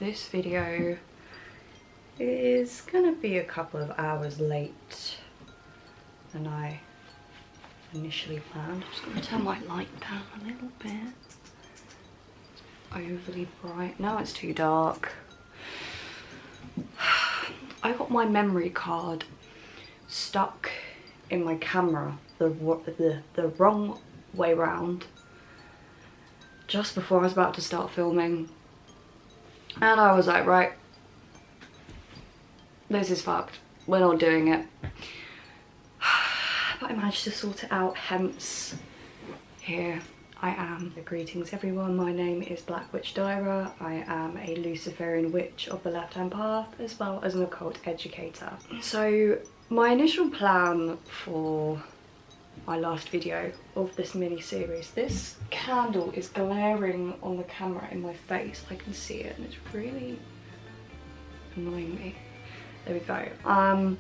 this video is gonna be a couple of hours late than I initially planned. I'm just gonna turn my light down a little bit. Overly bright. Now it's too dark. I got my memory card stuck in my camera the wrong way round just before I was about to start filming, and I was like, right, this is fucked, we're not doing it. But I managed to sort it out, hence here I am. Greetings everyone, my name is Black Witch Dirah. I am a Luciferian witch of the left hand path as well as an occult educator. So my initial plan for my last video of this mini series, this candle is glaring on the camera in my face. I can see it and it's really annoying me. There we go.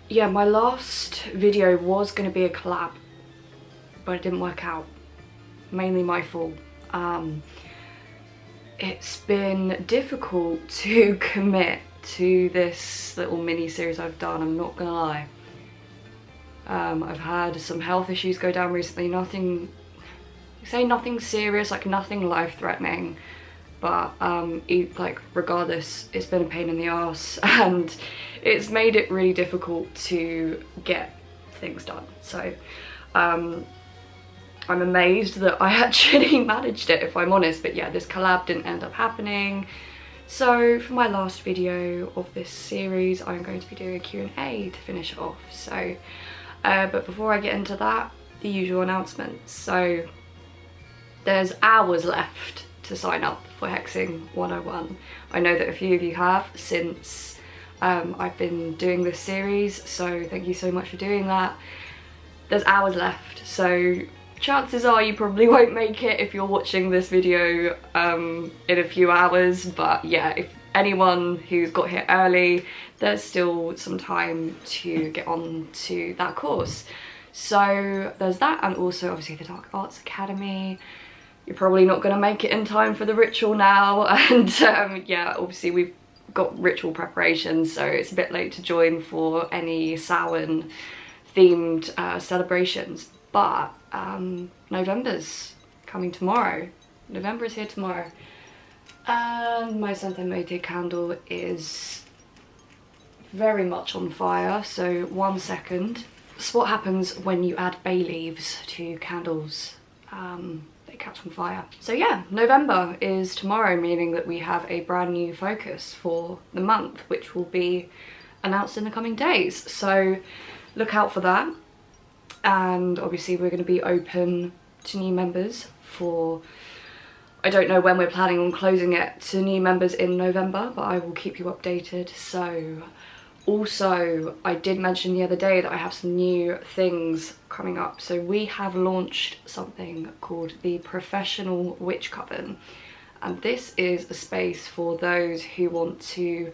Yeah, my last video was going to be a collab, but it didn't work out. Mainly my fault. It's been difficult to commit to this little mini series I've done, I'm not gonna lie. I've had some health issues go down recently, nothing serious, like nothing life-threatening, but like regardless, it's been a pain in the arse and it's made it really difficult to get things done. So I'm amazed that I actually managed it, if I'm honest, but yeah, this collab didn't end up happening. So for my last video of this series, I'm going to be doing a Q&A to finish it off. So but before I get into that, the usual announcements. So there's hours left to sign up for Hexing 101. I know that a few of you have since I've been doing this series, so thank you so much for doing that. There's hours left, so chances are you probably won't make it if you're watching this video in a few hours, but yeah, if anyone who's got here early, there's still some time to get on to that course. So there's that, and also obviously the Dark Arts Academy. You're probably not going to make it in time for the ritual now, and yeah, obviously we've got ritual preparations, so it's a bit late to join for any Samhain themed celebrations, but November's coming tomorrow. November is here tomorrow. And my Santa Mote candle is very much on fire, so 1 second. So what happens when you add bay leaves to candles? They catch on fire. So yeah, November is tomorrow, meaning that we have a brand new focus for the month, which will be announced in the coming days. So look out for that. And obviously we're going to be open to new members for, I don't know when we're planning on closing it to new members in November, but I will keep you updated. So also, I did mention the other day that I have some new things coming up. So we have launched something called the Professional Witch Coven, and this is a space for those who want to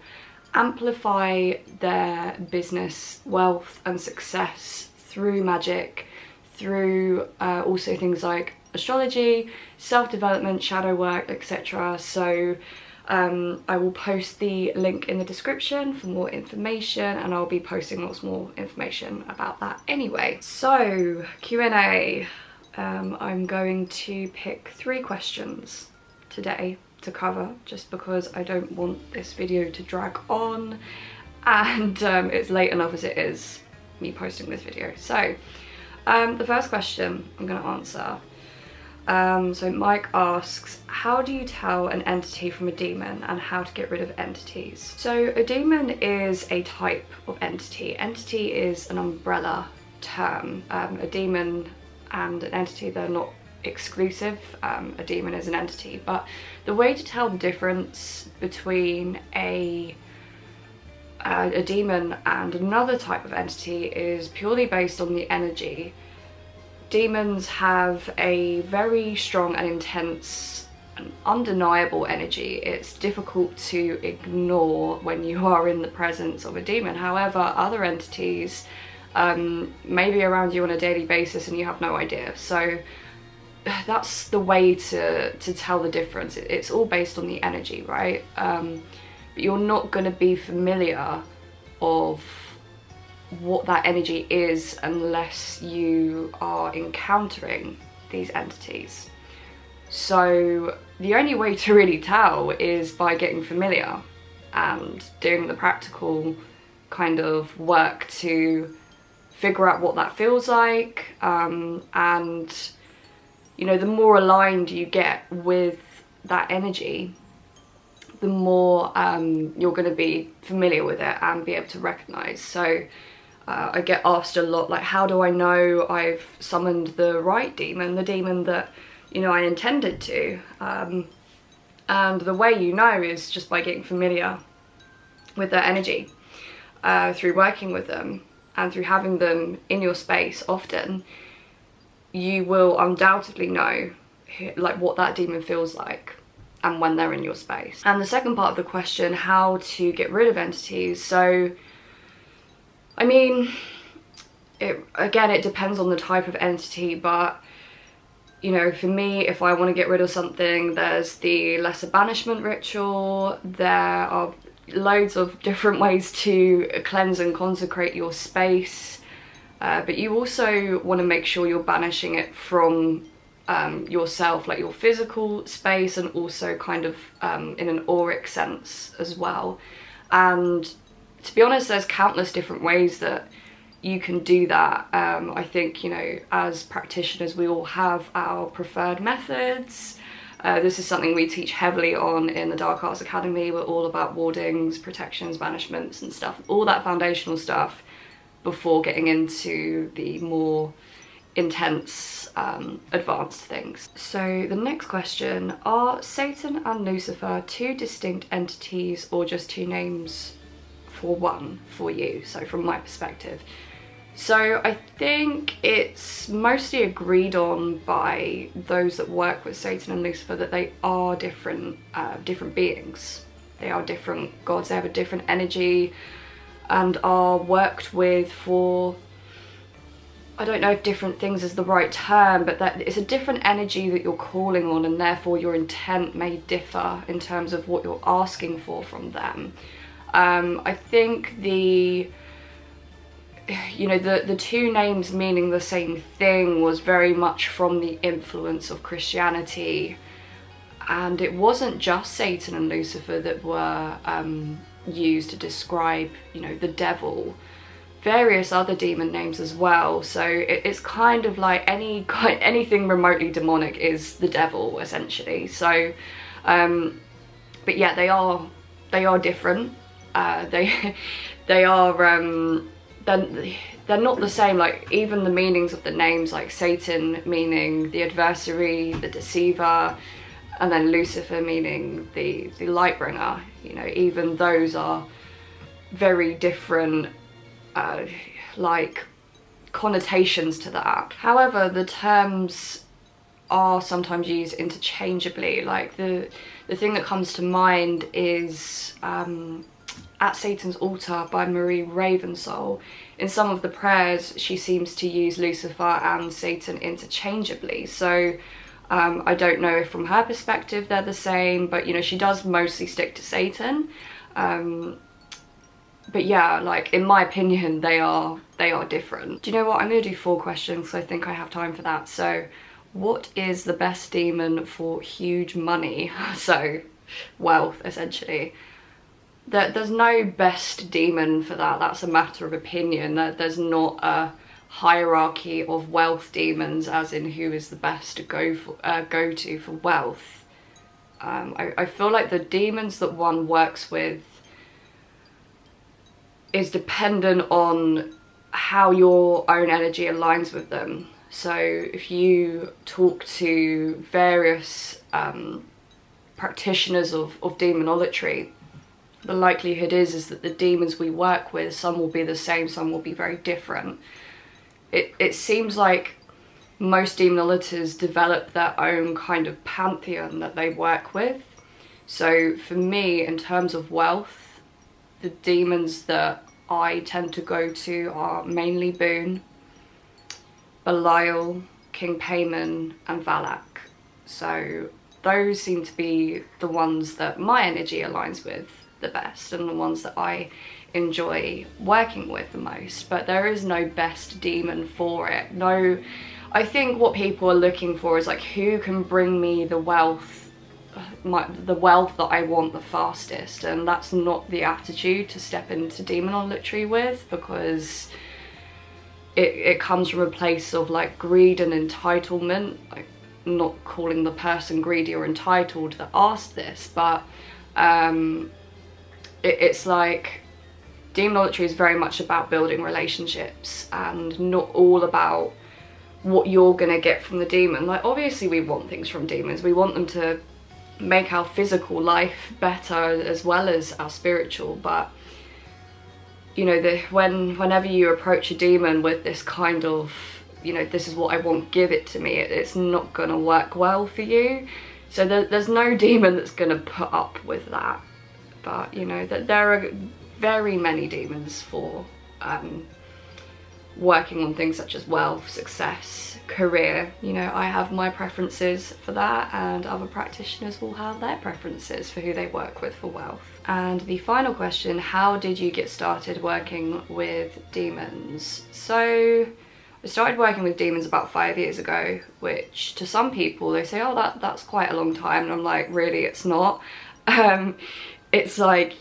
amplify their business, wealth and success through magic, through also things like astrology, self-development, shadow work, etc. So I will post the link in the description for more information, and I'll be posting lots more information about that anyway. So Q&A, I'm going to pick 3 questions today to cover, just because I don't want this video to drag on, and it's late enough as it is me posting this video. So the first question I'm going to answer, so Mike asks, how do you tell an entity from a demon and how to get rid of entities? So a demon is a type of entity. Entity is an umbrella term. A demon and an entity, they're not exclusive. A demon is an entity, but the way to tell the difference between a demon and another type of entity is purely based on the energy. Demons have a very strong and intense and undeniable energy. It's difficult to ignore when you are in the presence of a demon. However, other entities may be around you on a daily basis and you have no idea. So that's the way to tell the difference. It's all based on the energy, right? But you're not going to be familiar of what that energy is unless you are encountering these entities. So the only way to really tell is by getting familiar and doing the practical kind of work to figure out what that feels like, and you know, the more aligned you get with that energy, the more you're going to be familiar with it and be able to recognize. So I get asked a lot, like, how do I know I've summoned the right demon, the demon that, you know, I intended to? And the way you know is just by getting familiar with their energy, through working with them and through having them in your space often. You will undoubtedly know like what that demon feels like and when they're in your space. And the second part of the question, how to get rid of entities. So, I mean, again, it depends on the type of entity, but you know, for me, if I want to get rid of something, there's the lesser banishment ritual. There are loads of different ways to cleanse and consecrate your space. But you also want to make sure you're banishing it from yourself, like your physical space, and also kind of in an auric sense as well. And to be honest, there's countless different ways that you can do that. I think, you know, as practitioners, we all have our preferred methods. This is something we teach heavily on in the Dark Arts Academy. We're all about wardings, protections, banishments and stuff, all that foundational stuff, before getting into the more intense, advanced things. So the next question, are Satan and Lucifer two distinct entities or just two names for one for you? So from my perspective. So I think it's mostly agreed on by those that work with Satan and Lucifer that they are different beings. They are different gods, they have a different energy, and are worked with for, I don't know if different things is the right term, but that it's a different energy that you're calling on, and therefore your intent may differ in terms of what you're asking for from them. I think the two names meaning the same thing was very much from the influence of Christianity, and it wasn't just Satan and Lucifer that were used to describe, you know, the devil. Various other demon names as well. So it's kind of like anything remotely demonic is the devil, essentially. So but yeah, they are different. They are they're not the same. Like, even the meanings of the names, like Satan meaning the adversary, the deceiver, and then Lucifer meaning the light bringer, you know, even those are very different like connotations to that. However, the terms are sometimes used interchangeably. Like the thing that comes to mind is At Satan's Altar by Marie Ravensoul. In some of the prayers, she seems to use Lucifer and Satan interchangeably. So I don't know if from her perspective they're the same, but you know, she does mostly stick to Satan. But yeah, like, in my opinion, they are different. Do you know what? I'm gonna do 4 questions, so I think I have time for that. So, what is the best demon for huge money? So, wealth, essentially. There's no best demon for that. That's a matter of opinion. There's not a hierarchy of wealth demons, as in who is the best to go to for wealth. I feel like the demons that one works with is dependent on how your own energy aligns with them. So if you talk to various practitioners of demonolatry, the likelihood is that the demons we work with, some will be the same, some will be very different. It seems like most demonolators develop their own kind of pantheon that they work with. So for me, in terms of wealth, the demons that I tend to go to are mainly Boon, Belial, King Payman and Valak. So those seem to be the ones that my energy aligns with the best and the ones that I enjoy working with the most. But there is no best demon for it. No, I think what people are looking for is like, who can bring me the wealth, the wealth that I want the fastest, and that's not the attitude to step into demonology with, because it comes from a place of like greed and entitlement. Like, not calling the person greedy or entitled that asked this, but it's like demonology is very much about building relationships and not all about what you're gonna get from the demon. Like, obviously we want things from demons. We want them to make our physical life better as well as our spiritual, but you know, whenever you approach a demon with this kind of, you know, this is what I want, give it to me, it's not gonna work well for you. So there's no demon that's gonna put up with that. But you know, that there are very many demons for working on things such as wealth, success, career. You know, I have my preferences for that, and other practitioners will have their preferences for who they work with for wealth. And the final question, how did you get started working with demons? So I started working with demons about 5 years ago, which to some people they say, oh, that's quite a long time, and I'm like, really, it's not. It's like,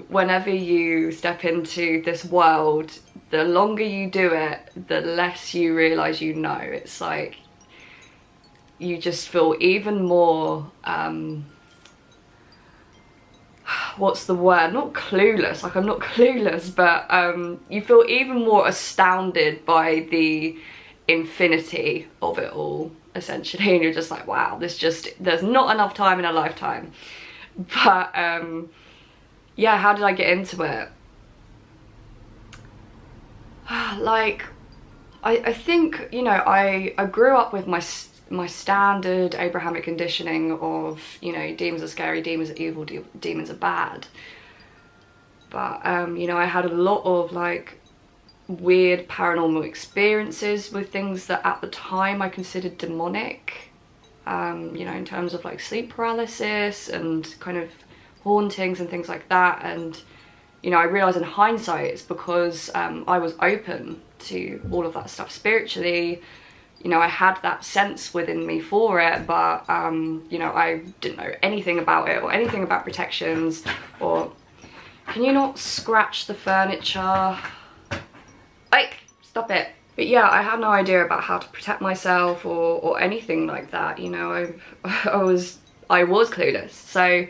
whenever you step into this world, the longer you do it, the less you realise you know. It's like, you just feel even more, what's the word? Not clueless, like I'm not clueless, but you feel even more astounded by the infinity of it all, essentially, and you're just like, wow, there's not enough time in a lifetime. But yeah, how did I get into it? Like, I think, you know, I grew up with my standard Abrahamic conditioning of, you know, demons are scary, demons are evil, demons are bad. But you know, I had a lot of like weird paranormal experiences with things that at the time I considered demonic, you know, in terms of like sleep paralysis and kind of hauntings and things like that. And you know, I realised in hindsight it's because I was open to all of that stuff spiritually. You know, I had that sense within me for it, but you know, I didn't know anything about it or anything about protections. Or can you not scratch the furniture? Like, stop it. But yeah, I had no idea about how to protect myself or anything like that. You know, I was clueless. So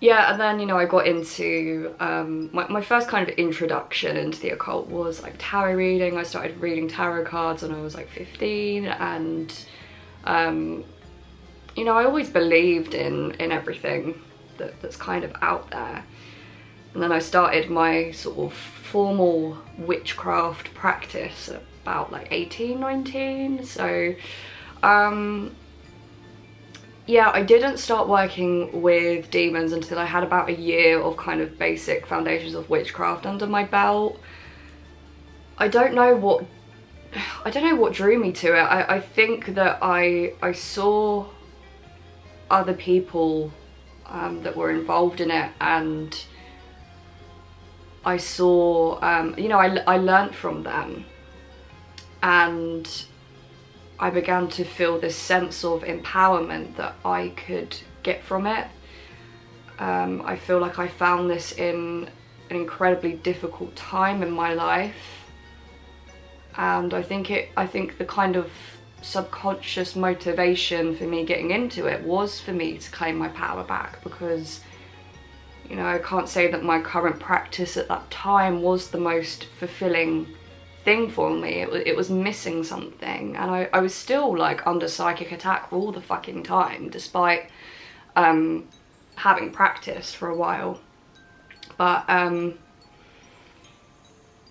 yeah, and then, you know, I got into, my first kind of introduction into the occult was like tarot reading. I started reading tarot cards when I was like 15, and, you know, I always believed in everything that's kind of out there. And then I started my sort of formal witchcraft practice at about like 18, 19. So, yeah, I didn't start working with demons until I had about a year of kind of basic foundations of witchcraft under my belt. I don't know what drew me to it. I think that I saw other people that were involved in it, and I saw, you know, I learned from them, and I began to feel this sense of empowerment that I could get from it. I feel like I found this in an incredibly difficult time in my life, and I think the kind of subconscious motivation for me getting into it was for me to claim my power back, because, you know, I can't say that my current practice at that time was the most fulfilling thing for me. It was missing something, and I was still like under psychic attack all the fucking time, despite having practiced for a while. But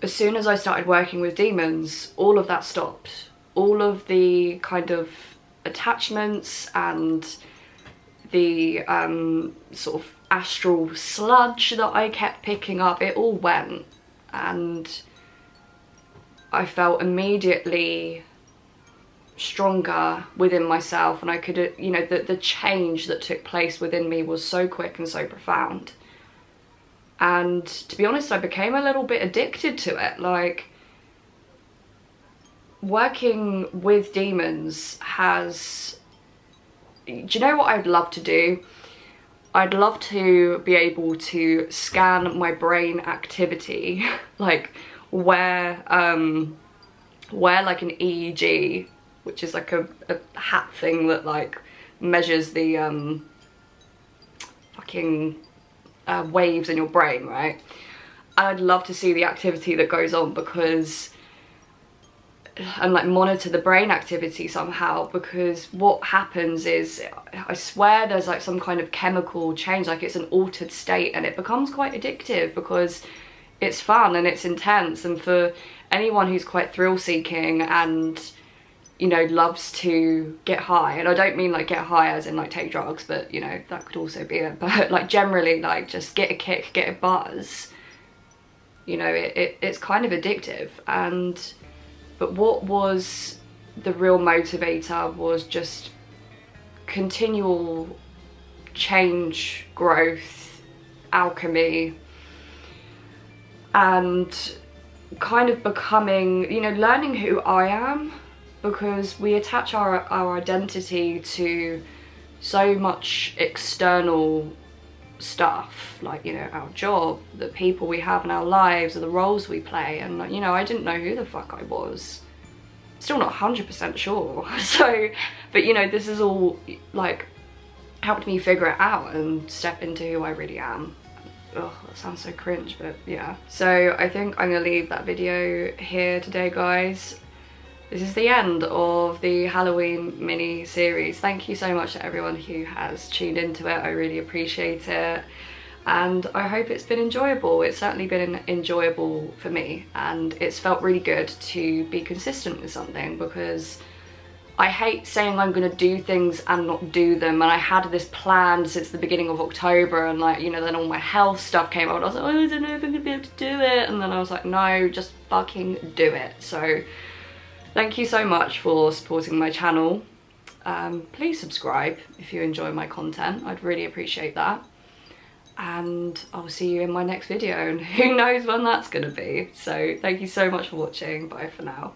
as soon as I started working with demons, all of that stopped. All of the kind of attachments and the sort of astral sludge that I kept picking up, it all went, and I felt immediately stronger within myself, and I could, you know, the change that took place within me was so quick and so profound. And to be honest, I became a little bit addicted to it. Like, working with demons has, do you know what I'd love to do? I'd love to be able to scan my brain activity, like wear like an EEG, which is like a hat thing that like measures the fucking waves in your brain, right? And I'd love to see the activity that goes on, because, and like monitor the brain activity somehow, because what happens is, I swear there's like some kind of chemical change, like it's an altered state, and it becomes quite addictive because it's fun and it's intense. And for anyone who's quite thrill seeking and, you know, loves to get high, and I don't mean like get high as in like take drugs, but you know, that could also be it, but like generally like just get a kick, get a buzz, you know, it's kind of addictive. But what was the real motivator was just continual change, growth, alchemy, and kind of becoming, you know, learning who I am, because we attach our identity to so much external stuff, like, you know, our job, the people we have in our lives, or the roles we play. And, you know, I didn't know who the fuck I was. Still not 100% sure. So, but you know, this is all like helped me figure it out and step into who I really am. Ugh, that sounds so cringe, but yeah. So I think I'm gonna leave that video here today, guys. This is the end of the Halloween mini series. Thank you so much to everyone who has tuned into it. I really appreciate it. And I hope it's been enjoyable. It's certainly been enjoyable for me, and it's felt really good to be consistent with something, because I hate saying I'm gonna do things and not do them. And I had this plan since the beginning of October, and like, you know, then all my health stuff came out and I was like, oh, I don't know if I'm gonna be able to do it. And then I was like, no, just fucking do it. So thank you so much for supporting my channel. Please subscribe if you enjoy my content. I'd really appreciate that. And I'll see you in my next video, and who knows when that's gonna be. So thank you so much for watching. Bye for now.